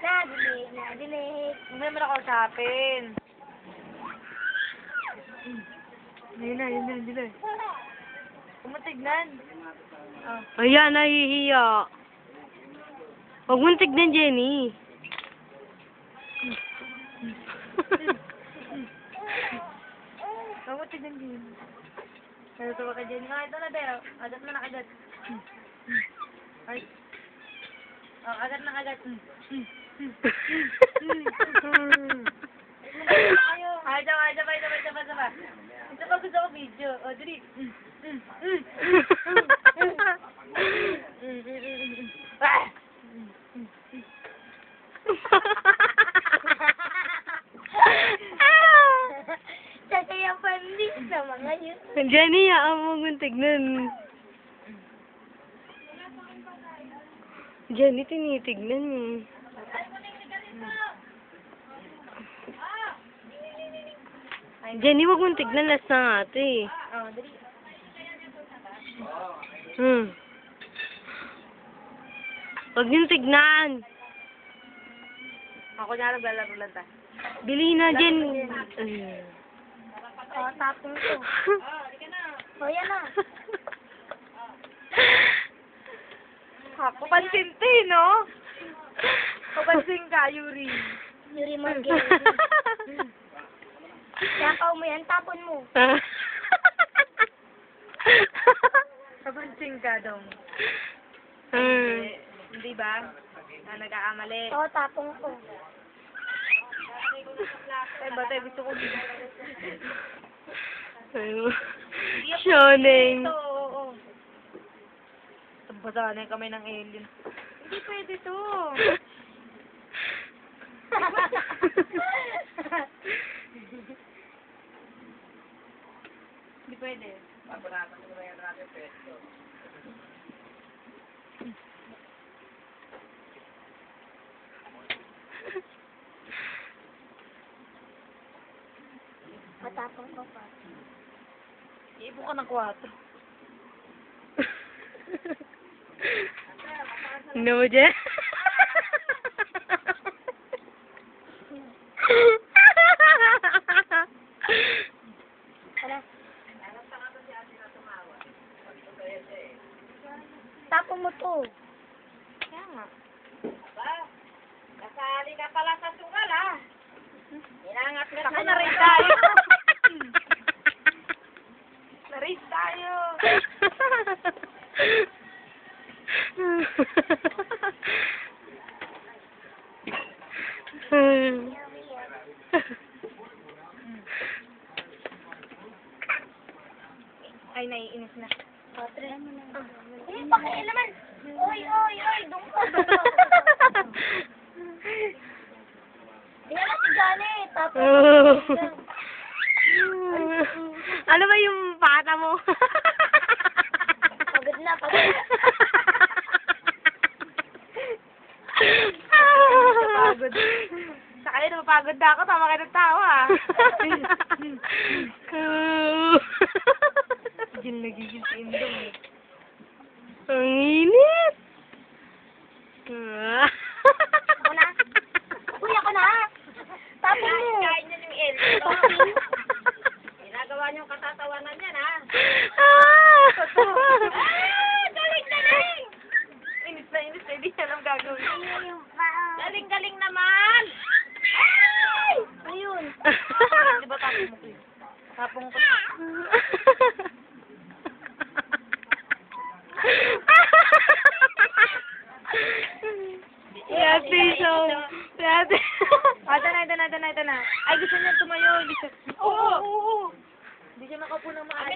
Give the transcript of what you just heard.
Nadilig. Hindi naman ako usapin. Yun na, hindi na. Kumatignan. Oh. Ayan, nahihiya. Huwag mong tignan, Jenny. Kumatignan din. Natutuwa ka dyan. Ito na, Beo. Agat mo na agad. Ay. Oh, agat na agad. Ay, sabay. Ito pa gusto ko video. O, dali. Sasayang pandis na mga yun. Jenny, huwag mong tignan. Jenny, tinitignan eh. Jenny, huwag mong tignan. Last na nga ito eh. Oh, dali. Huwag niyong tignan. Ako niya naglalaro lang ta. Bili na, Jen. Tapos ko. O, yan na. Papansin to eh, no? Papansin ka, Yuri. Yuri Margay. Yakaw mo yan, tapon mo. Papansin ka, dong. Hindi ba? Na nag-aamali. O, tapon ko. Ay, ba tayo gusto ko dito. Shoning. Ito, oo. Basa na yung kamay ng alien. Hindi pwede to. Hindi pwede. Matapon ko pa. Iibo ka ng 4. No, Jen. Ano? Tapon mo to. Kaya nga. Nasali ka pala sa sugal, ah. Inangat ka ako na rin tayo. Na-race tayo. Ay, naiinis na. O, try mo na. Ay, pakialaman. Oy, doon ka. Yan na si Gani. Tapos, Ano ba yung pata mo? pagod na, pagod na. Napagod. Sa kanya napapagod na ako. Tama kayo ng tao, ah. Diyan nagiging si Indong, eh. Ang init. Ako na. Uy, ako na. Tapos mo. Kain niya yung alien. Ginagawa niyong katatawanan yan, ha? Galing! Inis na, hindi niya alam gagawin. Galing naman! Ayun. Di ba tapong mo ko yun? Tapong ko. Yati, so. Yati. Ito na. Ay, gusto niya tumayo. Oo. Hindi siya makaupo ng maaari.